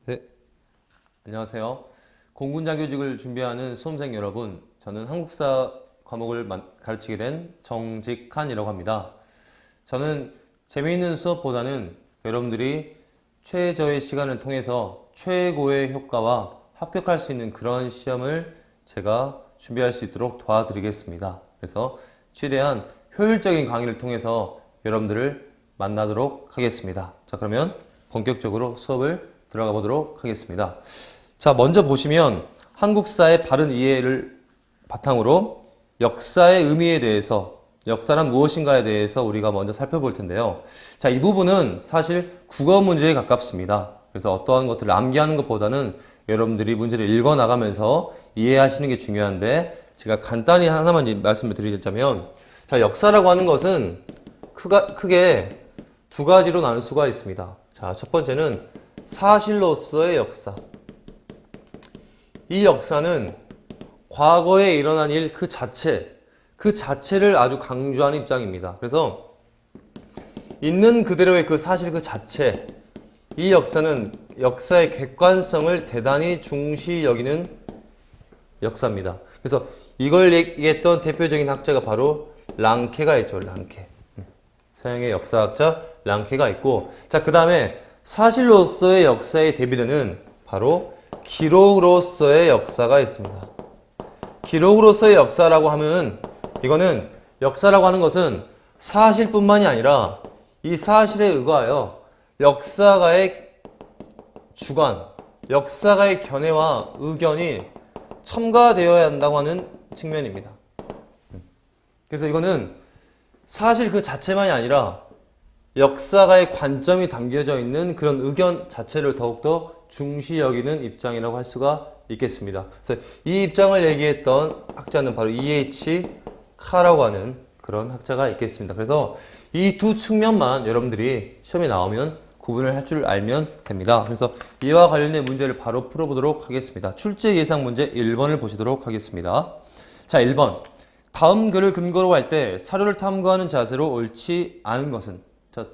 네, 안녕하세요. 공군자교직을 준비하는 수험생 여러분, 저는 한국사 과목을 가르치게 된 정직한이라고 합니다. 저는 재미있는 수업보다는 여러분들이 최저의 시간을 통해서 최고의 효과와 합격할 수 있는 그런 시험을 제가 준비할 수 있도록 도와드리겠습니다. 그래서 최대한 효율적인 강의를 통해서 여러분들을 만나도록 하겠습니다. 자, 그러면 본격적으로 수업을 들어가 보도록 하겠습니다. 자, 먼저 보시면 한국사의 바른 이해를 바탕으로 역사의 의미에 대해서, 역사란 무엇인가에 대해서 우리가 먼저 살펴볼 텐데요. 자, 이 부분은 사실 국어 문제에 가깝습니다. 그래서 어떠한 것들을 암기하는 것보다는 여러분들이 문제를 읽어 나가면서 이해하시는 게 중요한데, 제가 간단히 하나만 말씀을 드리자면, 자, 역사라고 하는 것은 크게 두 가지로 나눌 수가 있습니다. 자, 첫 번째는 사실로서의 역사. 이 역사는 과거에 일어난 일 그 자체를 아주 강조하는 입장입니다. 그래서 있는 그대로의 그 사실 그 자체, 이 역사는 역사의 객관성을 대단히 중시 여기는 역사입니다. 그래서 이걸 얘기했던 대표적인 학자가 바로 랑케가 있죠. 랑케. 서양의 역사학자 랑케가 있고, 자, 그 다음에 사실로서의 역사에 대비되는 바로 기록으로서의 역사가 있습니다. 기록으로서의 역사라고 하면, 이거는 역사라고 하는 것은 사실뿐만이 아니라 이 사실에 의거하여 역사가의 주관, 역사가의 견해와 의견이 첨가되어야 한다고 하는 측면입니다. 그래서 이거는 사실 그 자체만이 아니라 역사가의 관점이 담겨져 있는 그런 의견 자체를 더욱더 중시 여기는 입장이라고 할 수가 있겠습니다. 그래서 이 입장을 얘기했던 학자는 바로 E.H. 카라고 하는 그런 학자가 있겠습니다. 그래서 이 두 측면만 여러분들이 시험에 나오면 구분을 할 줄 알면 됩니다. 그래서 이와 관련된 문제를 바로 풀어보도록 하겠습니다. 출제 예상 문제 1번을 보시도록 하겠습니다. 자, 1번. 다음 글을 근거로 할 때 사료를 탐구하는 자세로 옳지 않은 것은? 자,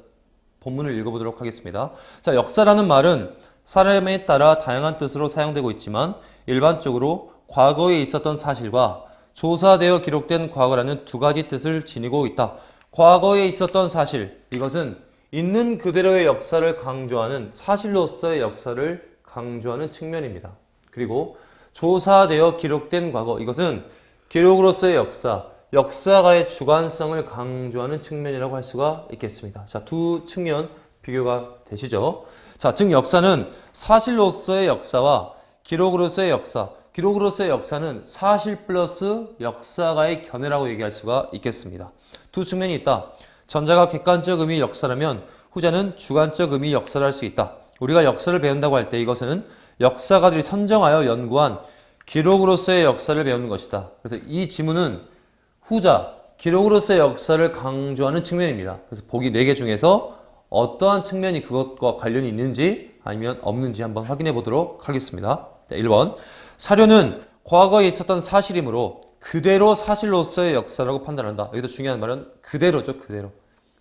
본문을 읽어보도록 하겠습니다. 자, 역사라는 말은 사람에 따라 다양한 뜻으로 사용되고 있지만 일반적으로 과거에 있었던 사실과 조사되어 기록된 과거라는 두 가지 뜻을 지니고 있다. 과거에 있었던 사실, 이것은 있는 그대로의 역사를 강조하는 사실로서의 역사를 강조하는 측면입니다. 그리고 조사되어 기록된 과거, 이것은 기록으로서의 역사, 역사가의 주관성을 강조하는 측면이라고 할 수가 있겠습니다. 자, 두 측면 비교가 되시죠? 자, 즉 역사는 사실로서의 역사와 기록으로서의 역사, 기록으로서의 역사는 사실 플러스 역사가의 견해라고 얘기할 수가 있겠습니다. 두 측면이 있다. 전자가 객관적 의미의 역사라면 후자는 주관적 의미의 역사를 할 수 있다. 우리가 역사를 배운다고 할 때 이것은 역사가들이 선정하여 연구한 기록으로서의 역사를 배우는 것이다. 그래서 이 지문은 후자, 기록으로서의 역사를 강조하는 측면입니다. 그래서 보기 4개 중에서 어떠한 측면이 그것과 관련이 있는지 아니면 없는지 한번 확인해 보도록 하겠습니다. 1번. 사료는 과거에 있었던 사실이므로 그대로 사실로서의 역사라고 판단한다. 여기서 중요한 말은 그대로죠, 그대로.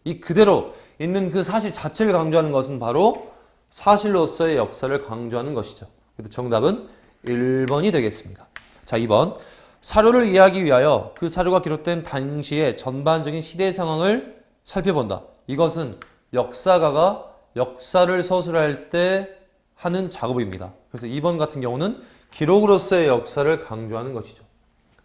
이 그대로 있는 그 사실 자체를 강조하는 것은 바로 사실로서의 역사를 강조하는 것이죠. 그래서 정답은 1번이 되겠습니다. 자, 2번. 사료를 이해하기 위하여 그 사료가 기록된 당시의 전반적인 시대 상황을 살펴본다. 이것은 역사가가 역사를 서술할 때 하는 작업입니다. 그래서 2번 같은 경우는 기록으로서의 역사를 강조하는 것이죠.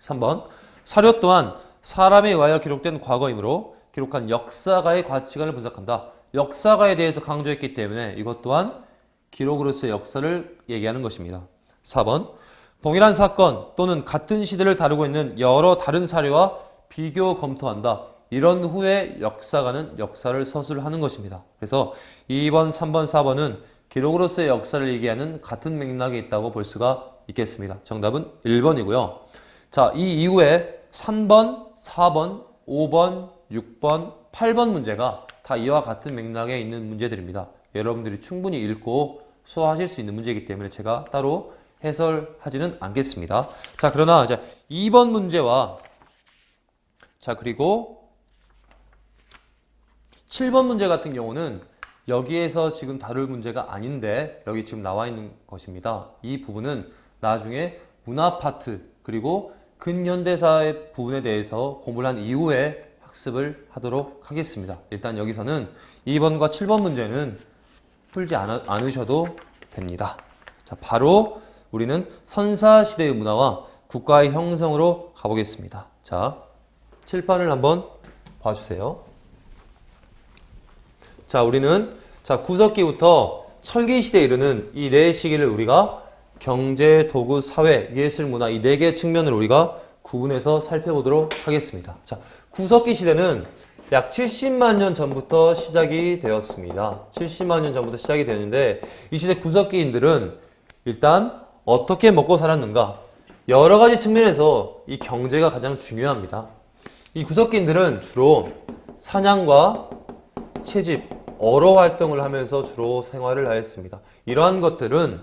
3번. 사료 또한 사람에 의하여 기록된 과거이므로 기록한 역사가의 가치관을 분석한다. 역사가에 대해서 강조했기 때문에 이것 또한 기록으로서의 역사를 얘기하는 것입니다. 4번. 동일한 사건 또는 같은 시대를 다루고 있는 여러 다른 사료와 비교 검토한다. 이런 후에 역사가는 역사를 서술하는 것입니다. 그래서 2번, 3번, 4번은 기록으로서의 역사를 얘기하는 같은 맥락에 있다고 볼 수가 있겠습니다. 정답은 1번이고요. 자, 이 이후에 3번, 4번, 5번, 6번, 8번 문제가 다 이와 같은 맥락에 있는 문제들입니다. 여러분들이 충분히 읽고 소화하실 수 있는 문제이기 때문에 제가 따로 해설하지는 않겠습니다. 자, 그러나 이제 2번 문제와 자, 그리고 7번 문제 같은 경우는 여기에서 지금 다룰 문제가 아닌데 여기 지금 나와 있는 것입니다. 이 부분은 나중에 문화 파트 그리고 근현대사의 부분에 대해서 공부를 한 이후에 학습을 하도록 하겠습니다. 일단 여기서는 2번과 7번 문제는 풀지 않으셔도 됩니다. 자, 바로 우리는 선사시대의 문화와 국가의 형성으로 가보겠습니다. 자, 칠판을 한번 봐주세요. 자, 우리는 구석기부터 철기시대에 이르는 이 네 시기를 우리가 경제, 도구, 사회, 예술, 문화 이 네 개의 측면을 우리가 구분해서 살펴보도록 하겠습니다. 자, 구석기 시대는 약 70만 년 전부터 시작이 되었습니다. 70만 년 전부터 시작이 되었는데 이 시대 구석기인들은 일단 어떻게 먹고 살았는가? 여러 가지 측면에서 이 경제가 가장 중요합니다. 이 구석기인들은 주로 사냥과 채집, 어로 활동을 하면서 주로 생활을 하였습니다. 이러한 것들은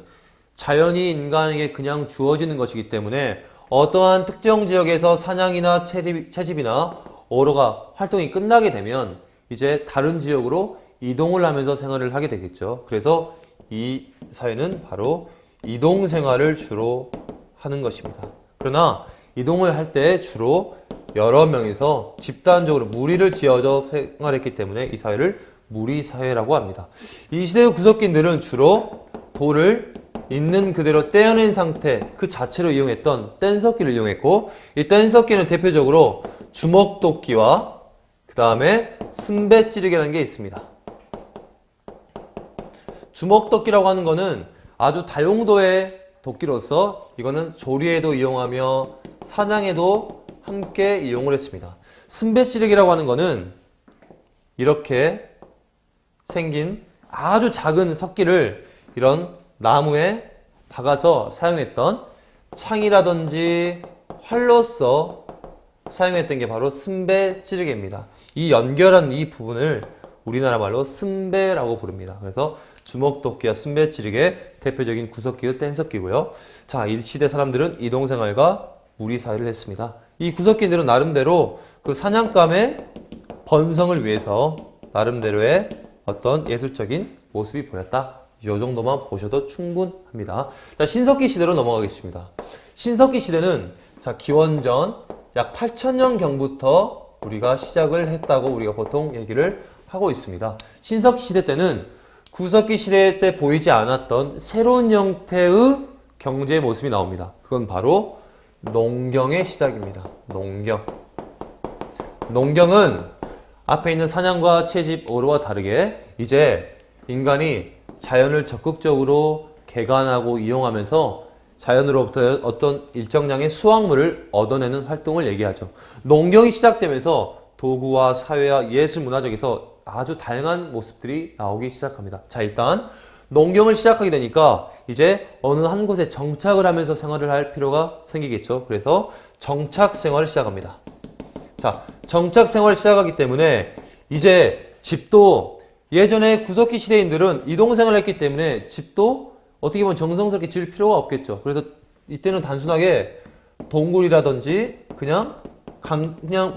자연이 인간에게 그냥 주어지는 것이기 때문에 어떠한 특정 지역에서 사냥이나 채집이나 어로가 활동이 끝나게 되면 이제 다른 지역으로 이동을 하면서 생활을 하게 되겠죠. 그래서 이 사회는 바로 이동 생활을 주로 하는 것입니다. 그러나 이동을 할 때 주로 여러 명이서 집단적으로 무리를 지어서 생활했기 때문에 이 사회를 무리사회라고 합니다. 이 시대의 구석기인들은 주로 돌을 있는 그대로 떼어낸 상태 그 자체로 이용했던 뗀석기를 이용했고 이 뗀석기는 대표적으로 주먹도끼와 그 다음에 순배찌르기라는 게 있습니다. 주먹도끼라고 하는 거는 아주 다용도의 도끼로서 이거는 조리에도 이용하며 사냥에도 함께 이용을 했습니다. 순배찌르기라고 하는 거는 이렇게 생긴 아주 작은 석기를 이런 나무에 박아서 사용했던 창이라든지 활로서 사용했던 게 바로 순배찌르기입니다. 이 연결한 이 부분을 우리나라 말로 순배라고 부릅니다. 그래서 주먹도끼와 순배찌르기의 대표적인 구석기의 뗀석기고요. 자, 이 시대 사람들은 이동생활과 무리사회를 했습니다. 이 구석기들은 나름대로 그 사냥감의 번성을 위해서 나름대로의 어떤 예술적인 모습이 보였다. 이 정도만 보셔도 충분합니다. 자, 신석기 시대로 넘어가겠습니다. 신석기 시대는 자, 기원전 약 8,000년경부터 우리가 시작을 했다고 우리가 보통 얘기를 하고 있습니다. 신석기 시대 때는 구석기 시대 때 보이지 않았던 새로운 형태의 경제의 모습이 나옵니다. 그건 바로 농경의 시작입니다. 농경은 앞에 있는 사냥과 채집, 어로와 다르게 이제 인간이 자연을 적극적으로 개간하고 이용하면서 자연으로부터 어떤 일정량의 수확물을 얻어내는 활동을 얘기하죠. 농경이 시작되면서 도구와 사회와 예술 문화적에서 아주 다양한 모습들이 나오기 시작합니다. 자, 일단 농경을 시작하게 되니까 이제 어느 한 곳에 정착을 하면서 생활을 할 필요가 생기겠죠. 그래서 정착 생활을 시작합니다. 자, 정착 생활을 시작하기 때문에 이제 집도 예전에 구석기 시대인들은 이동 생활을 했기 때문에 집도 어떻게 보면 정성스럽게 지을 필요가 없겠죠. 그래서 이때는 단순하게 동굴이라든지 그냥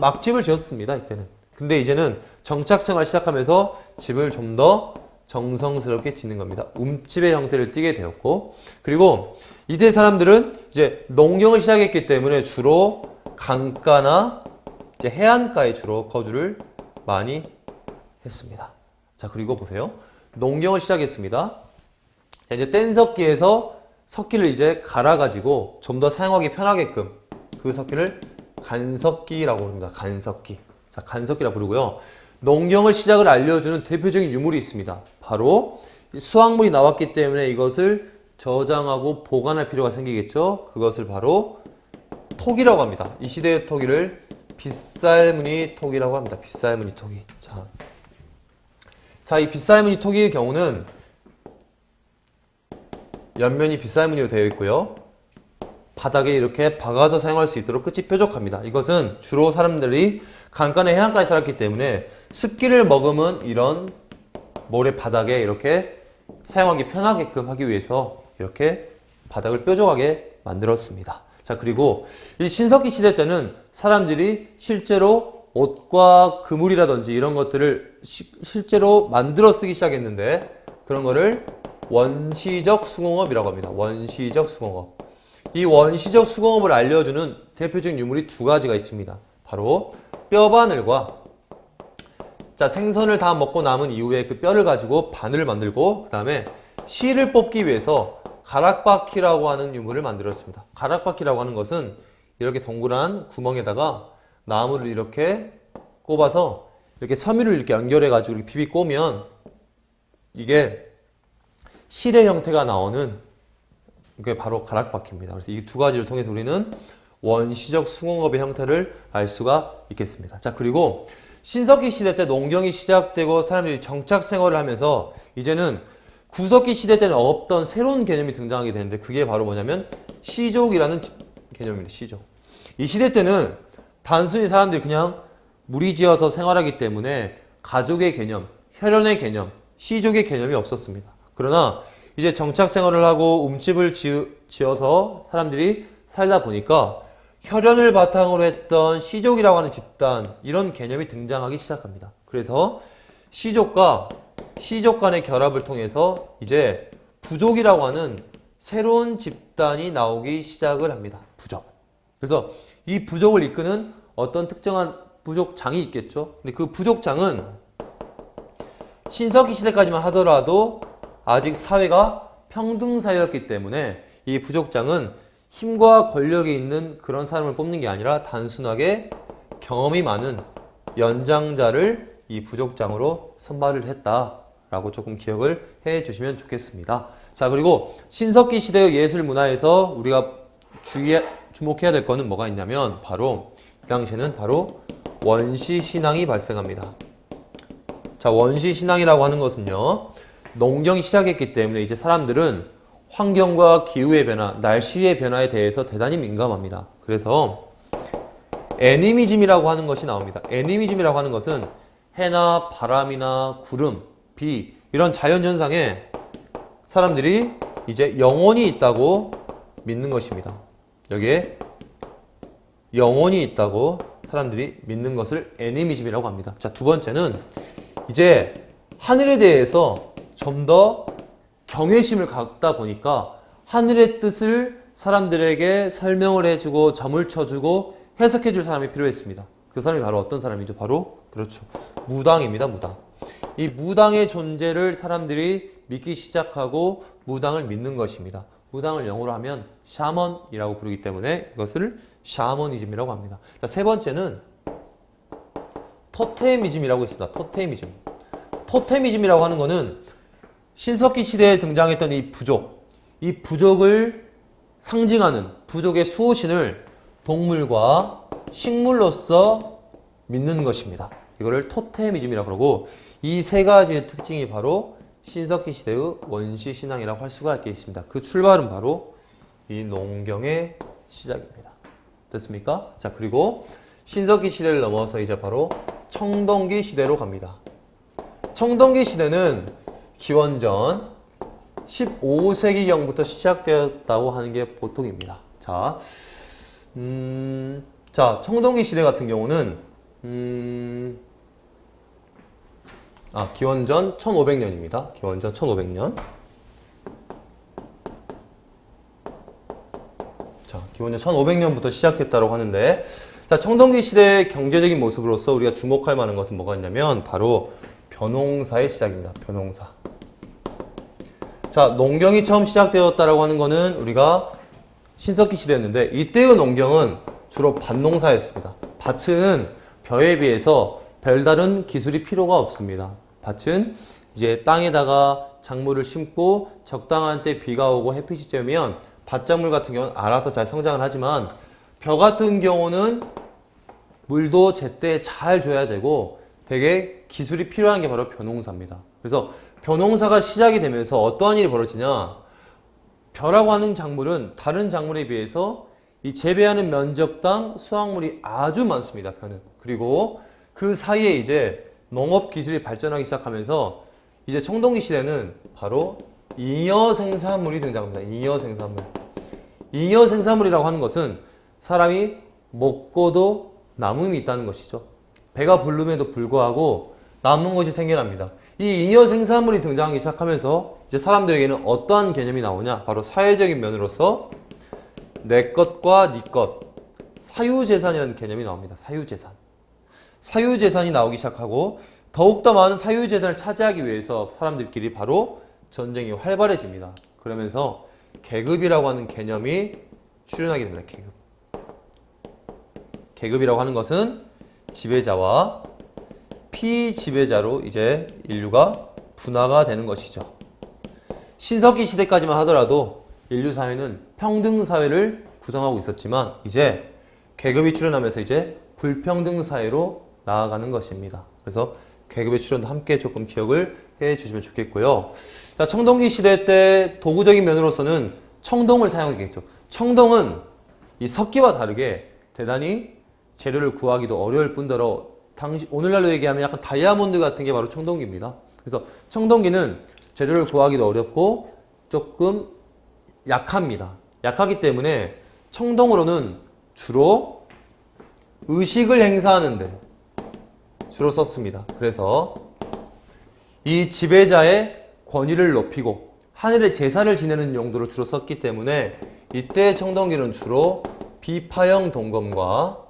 막집을 지었습니다. 이때는. 근데 이제는 정착 생활을 시작하면서 집을 좀 더 정성스럽게 짓는 겁니다. 움집의 형태를 띠게 되었고, 그리고 이때 사람들은 이제 농경을 시작했기 때문에 주로 강가나 이제 해안가에 주로 거주를 많이 했습니다. 자, 그리고 보세요. 농경을 시작했습니다. 자, 이제 뗀석기에서 석기를 이제 갈아가지고 좀 더 사용하기 편하게끔 그 석기를 간석기라고 부릅니다. 간석기. 자, 간석기라 부르고요. 농경을 시작을 알려주는 대표적인 유물이 있습니다. 바로 수확물이 나왔기 때문에 이것을 저장하고 보관할 필요가 생기겠죠. 그것을 바로 토기라고 합니다. 이 시대의 토기를 빗살무늬 토기라고 합니다. 빗살무늬 토기. 자, 이 빗살무늬 토기의 경우는 옆면이 빗살무늬로 되어 있고요. 바닥에 이렇게 박아서 사용할 수 있도록 끝이 뾰족합니다. 이것은 주로 사람들이 강가나 해안가에 살았기 때문에 습기를 머금은 이런 모래 바닥에 이렇게 사용하기 편하게끔 하기 위해서 이렇게 바닥을 뾰족하게 만들었습니다. 자, 그리고 이 신석기 시대 때는 사람들이 실제로 옷과 그물이라든지 이런 것들을 실제로 만들어 쓰기 시작했는데 그런 거를 원시적 수공업이라고 합니다. 원시적 수공업. 이 원시적 수공업을 알려주는 대표적인 유물이 두 가지가 있습니다. 바로 뼈바늘과 자, 생선을 다 먹고 남은 이후에 그 뼈를 가지고 바늘을 만들고 그 다음에 실을 뽑기 위해서 가락바퀴라고 하는 유물을 만들었습니다. 가락바퀴라고 하는 것은 이렇게 동그란 구멍에다가 나무를 이렇게 꼽아서 이렇게 섬유를 이렇게 연결해 가지고 이렇게 비비 꼬면 이게 실의 형태가 나오는 게 바로 가락바퀴입니다. 그래서 이 두 가지를 통해서 우리는 원시적 수공업의 형태를 알 수가 있겠습니다. 자, 그리고 신석기 시대 때 농경이 시작되고 사람들이 정착 생활을 하면서 이제는 구석기 시대 때는 없던 새로운 개념이 등장하게 되는데 그게 바로 뭐냐면 시족이라는 개념입니다. 시족. 이 시대 때는 단순히 사람들이 그냥 무리지어서 생활하기 때문에 가족의 개념, 혈연의 개념, 시족의 개념이 없었습니다. 그러나 이제 정착 생활을 하고 움집을 지어서 사람들이 살다 보니까 혈연을 바탕으로 했던 시족이라고 하는 집단 이런 개념이 등장하기 시작합니다. 그래서 시족과 시족 간의 결합을 통해서 이제 부족이라고 하는 새로운 집단이 나오기 시작을 합니다. 부족. 그래서 이 부족을 이끄는 어떤 특정한 부족장이 있겠죠. 근데 그 부족장은 신석기 시대까지만 하더라도 아직 사회가 평등사회였기 때문에 이 부족장은 힘과 권력이 있는 그런 사람을 뽑는 게 아니라 단순하게 경험이 많은 연장자를 이 부족장으로 선발을 했다라고 조금 기억을 해 주시면 좋겠습니다. 자, 그리고 신석기 시대의 예술 문화에서 우리가 주목해야 될 거는 뭐가 있냐면 바로 이 당시에는 바로 원시신앙이 발생합니다. 자, 원시신앙이라고 하는 것은요, 농경이 시작했기 때문에 이제 사람들은 환경과 기후의 변화, 날씨의 변화에 대해서 대단히 민감합니다. 그래서 애니미즘이라고 하는 것이 나옵니다. 애니미즘이라고 하는 것은 해나 바람이나 구름, 비 이런 자연현상에 사람들이 이제 영혼이 있다고 믿는 것입니다. 여기에 영혼이 있다고 사람들이 믿는 것을 애니미즘이라고 합니다. 자, 두 번째는 이제 하늘에 대해서 좀 더 경외심을 갖다 보니까 하늘의 뜻을 사람들에게 설명을 해주고 점을 쳐주고 해석해줄 사람이 필요했습니다. 그 사람이 바로 어떤 사람이죠? 바로 그렇죠. 무당입니다. 무당. 이 무당의 존재를 사람들이 믿기 시작하고 무당을 믿는 것입니다. 무당을 영어로 하면 샤먼이라고 부르기 때문에 이것을 샤머니즘이라고 합니다. 자, 세 번째는 토테미즘이라고 있습니다. 토테미즘. 토테미즘이라고 하는 것은 신석기 시대에 등장했던 이 부족을 상징하는 부족의 수호신을 동물과 식물로서 믿는 것입니다. 이거를 토테미즘이라고 그러고 이 세 가지의 특징이 바로 신석기 시대의 원시신앙이라고 할 수가 있겠습니다. 그 출발은 바로 이 농경의 시작입니다. 됐습니까? 자, 그리고 신석기 시대를 넘어서 이제 바로 청동기 시대로 갑니다. 청동기 시대는 기원전 15세기경부터 시작되었다고 하는 게 보통입니다. 자, 청동기 시대 같은 경우는 기원전 1500년입니다. 기원전 1500년. 자, 기원전 1500년부터 시작했다고 하는데, 자, 청동기 시대의 경제적인 모습으로서 우리가 주목할 만한 것은 뭐가 있냐면 바로 벼농사의 시작입니다. 벼농사. 자, 농경이 처음 시작되었다라고 하는 거는 우리가 신석기 시대였는데 이때의 농경은 주로 밭농사였습니다. 밭은 벼에 비해서 별다른 기술이 필요가 없습니다. 밭은 이제 땅에다가 작물을 심고 적당한 때 비가 오고 햇빛이 쬐면 밭작물 같은 경우는 알아서 잘 성장을 하지만 벼 같은 경우는 물도 제때 잘 줘야 되고 되게 기술이 필요한 게 바로 벼농사입니다. 그래서 벼농사가 시작이 되면서 어떠한 일이 벌어지냐, 벼라고 하는 작물은 다른 작물에 비해서 이 재배하는 면적당 수확물이 아주 많습니다. 벼는. 그리고 그 사이에 이제 농업 기술이 발전하기 시작하면서 이제 청동기 시대는 바로 잉여 생산물이 등장합니다. 잉여 생산물. 잉여 생산물이라고 하는 것은 사람이 먹고도 남음이 있다는 것이죠. 배가 부름에도 불구하고 남는 것이 생겨납니다. 이 잉여 생산물이 등장하기 시작하면서 이제 사람들에게는 어떠한 개념이 나오냐? 바로 사회적인 면으로서 내 것과 네 것, 사유재산이라는 개념이 나옵니다. 사유재산. 사유재산이 나오기 시작하고 더욱더 많은 사유재산을 차지하기 위해서 사람들끼리 바로 전쟁이 활발해집니다. 그러면서 계급이라고 하는 개념이 출현하게 됩니다. 계급. 계급이라고 하는 것은 지배자와 피지배자로 이제 인류가 분화가 되는 것이죠. 신석기 시대까지만 하더라도 인류 사회는 평등 사회를 구성하고 있었지만 이제 계급이 출현하면서 이제 불평등 사회로 나아가는 것입니다. 그래서 계급의 출현도 함께 조금 기억을 해 주시면 좋겠고요. 자, 청동기 시대 때 도구적인 면으로서는 청동을 사용했겠죠. 청동은 이 석기와 다르게 대단히 재료를 구하기도 어려울 뿐더러 오늘날로 얘기하면 약간 다이아몬드 같은 게 바로 청동기입니다. 그래서 청동기는 재료를 구하기도 어렵고 조금 약합니다. 약하기 때문에 청동으로는 주로 의식을 행사하는데 주로 썼습니다. 그래서 이 지배자의 권위를 높이고 하늘의 제사를 지내는 용도로 주로 썼기 때문에 이때 청동기는 주로 비파형 동검과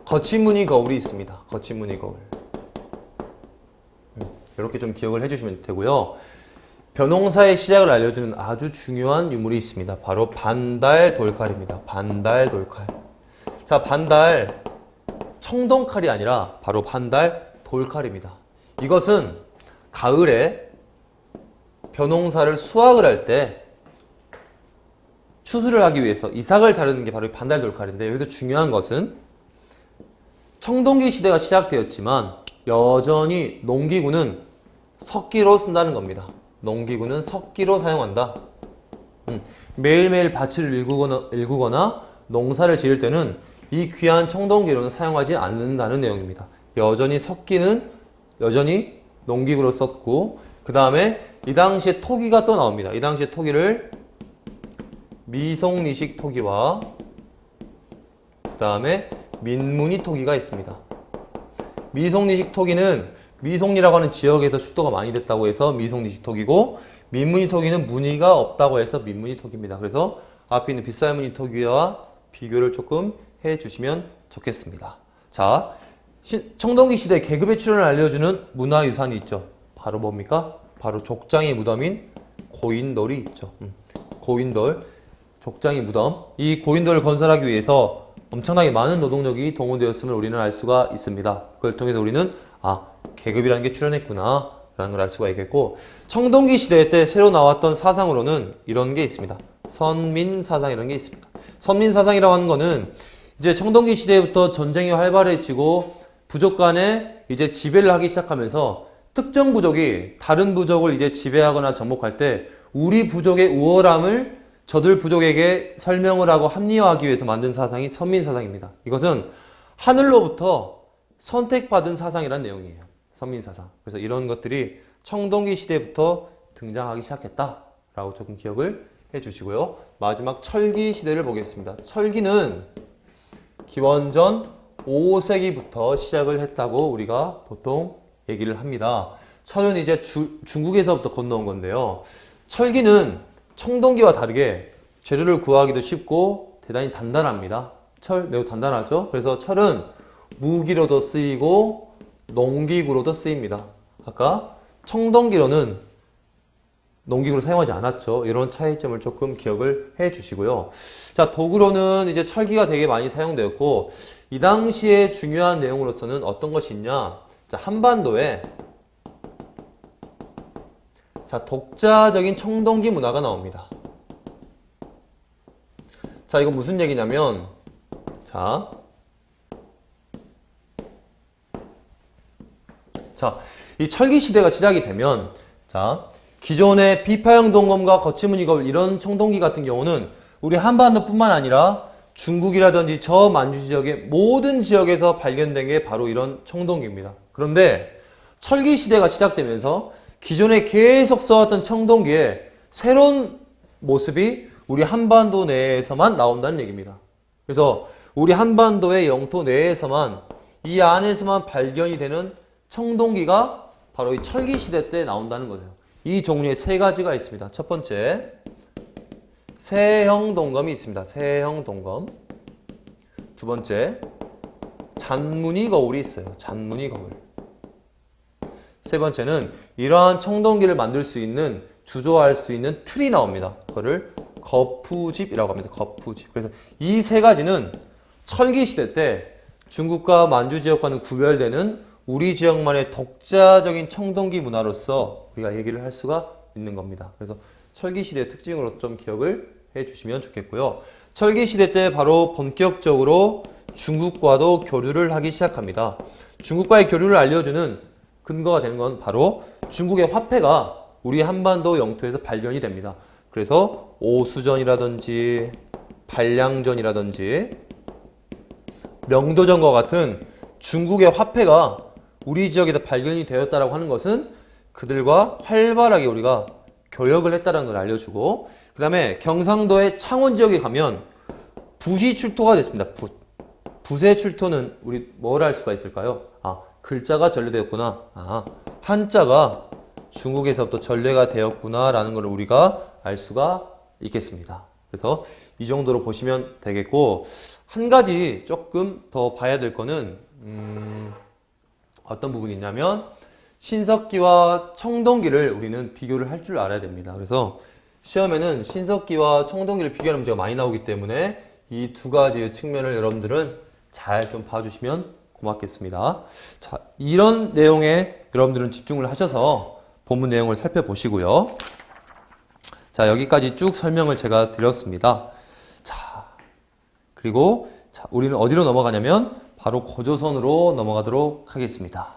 거친 무늬 거울이 있습니다. 거친 무늬 거울. 이렇게 좀 기억을 해주시면 되고요. 벼농사의 시작을 알려주는 아주 중요한 유물이 있습니다. 바로 반달 돌칼입니다. 반달 돌칼. 자, 반달 청동칼이 아니라 바로 반달 돌칼입니다. 이것은 가을에 벼농사를 수확을 할 때 추수를 하기 위해서 이삭을 자르는 게 바로 반달 돌칼인데 여기서 중요한 것은 청동기 시대가 시작되었지만 여전히 농기구는 석기로 쓴다는 겁니다. 농기구는 석기로 사용한다. 매일매일 밭을 일구거나 농사를 지을 때는 이 귀한 청동기로는 사용하지 않는다는 내용입니다. 여전히 석기는 여전히 농기구로 썼고 그 다음에 이 당시에 토기가 또 나옵니다. 이 당시에 토기를 미송리식 토기와 그 다음에 민무늬 토기가 있습니다. 미송리식 토기는 미송리라고 하는 지역에서 출토가 많이 됐다고 해서 미송리식 토기고 민무늬 토기는 무늬가 없다고 해서 민무늬 토기입니다. 그래서 앞에 있는 빗살무늬 토기와 비교를 조금 해주시면 좋겠습니다. 자, 청동기 시대 계급의 출현을 알려주는 문화유산이 있죠. 바로 뭡니까? 바로 족장의 무덤인 고인돌이 있죠. 고인돌, 족장의 무덤. 이 고인돌을 건설하기 위해서 엄청나게 많은 노동력이 동원되었음을 우리는 알 수가 있습니다. 그걸 통해서 우리는 계급이라는 게 출현했구나 라는 걸 알 수가 있겠고 청동기 시대 때 새로 나왔던 사상으로는 이런 게 있습니다. 선민사상이라는 게 있습니다. 선민사상이라고 하는 거는 이제 청동기 시대부터 전쟁이 활발해지고 부족 간에 이제 지배를 하기 시작하면서 특정 부족이 다른 부족을 이제 지배하거나 정복할 때 우리 부족의 우월함을 저들 부족에게 설명을 하고 합리화하기 위해서 만든 사상이 선민사상입니다. 이것은 하늘로부터 선택받은 사상이라는 내용이에요. 선민사상. 그래서 이런 것들이 청동기 시대부터 등장하기 시작했다라고 조금 기억을 해주시고요. 마지막 철기 시대를 보겠습니다. 철기는 기원전 5세기부터 시작을 했다고 우리가 보통 얘기를 합니다. 철은 이제 중국에서부터 건너온 건데요. 철기는 청동기와 다르게 재료를 구하기도 쉽고 대단히 단단합니다. 철 매우 단단하죠. 그래서 철은 무기로도 쓰이고 농기구로도 쓰입니다. 아까 청동기로는 농기구를 사용하지 않았죠. 이런 차이점을 조금 기억을 해 주시고요. 자, 도구로는 이제 철기가 되게 많이 사용되었고 이 당시에 중요한 내용으로서는 어떤 것이 있냐? 자, 한반도에 독자적인 청동기 문화가 나옵니다. 자, 이거 무슨 얘기냐면 이 철기 시대가 시작이 되면 기존의 비파형 동검과 거친 무늬 거울 이런 청동기 같은 경우는 우리 한반도뿐만 아니라 중국이라든지 저 만주 지역의 모든 지역에서 발견된 게 바로 이런 청동기입니다. 그런데 철기 시대가 시작되면서 기존에 계속 써왔던 청동기의 새로운 모습이 우리 한반도 내에서만 나온다는 얘기입니다. 그래서 우리 한반도의 영토 내에서만 이 안에서만 발견이 되는 청동기가 바로 이 철기시대 때 나온다는 거예요. 이 종류의 세 가지가 있습니다. 첫 번째, 세형 동검이 있습니다. 세형 동검. 두 번째, 잔무늬 거울이 있어요. 잔무늬 거울. 세 번째는 이러한 청동기를 만들 수 있는, 주조할 수 있는 틀이 나옵니다. 그거를 거푸집이라고 합니다. 거푸집. 그래서 이 세 가지는 철기 시대 때 중국과 만주 지역과는 구별되는 우리 지역만의 독자적인 청동기 문화로서 우리가 얘기를 할 수가 있는 겁니다. 그래서 철기 시대의 특징으로서 좀 기억을 해 주시면 좋겠고요. 철기 시대 때 바로 본격적으로 중국과도 교류를 하기 시작합니다. 중국과의 교류를 알려주는 근거가 되는 건 바로 중국의 화폐가 우리 한반도 영토에서 발견이 됩니다. 그래서 오수전이라든지 발량전이라든지 명도전과 같은 중국의 화폐가 우리 지역에서 발견이 되었다라고 하는 것은 그들과 활발하게 우리가 교역을 했다는 걸 알려주고, 그 다음에 경상도의 창원 지역에 가면 붓이 출토가 됐습니다. 붓의 출토는 우리 뭘 알 수가 있을까요? 글자가 전래되었구나. 한자가 중국에서부터 전래가 되었구나 라는 걸 우리가 알 수가 있겠습니다. 그래서 이 정도로 보시면 되겠고, 한 가지 조금 더 봐야 될 거는 어떤 부분이 있냐면 신석기와 청동기를 우리는 비교를 할 줄 알아야 됩니다. 그래서 시험에는 신석기와 청동기를 비교하는 문제가 많이 나오기 때문에 이 두 가지의 측면을 여러분들은 잘 좀 봐주시면 고맙겠습니다. 자, 이런 내용에 여러분들은 집중을 하셔서 본문 내용을 살펴보시고요. 자, 여기까지 쭉 설명을 제가 드렸습니다. 자, 그리고 우리는 어디로 넘어가냐면 바로 고조선으로 넘어가도록 하겠습니다.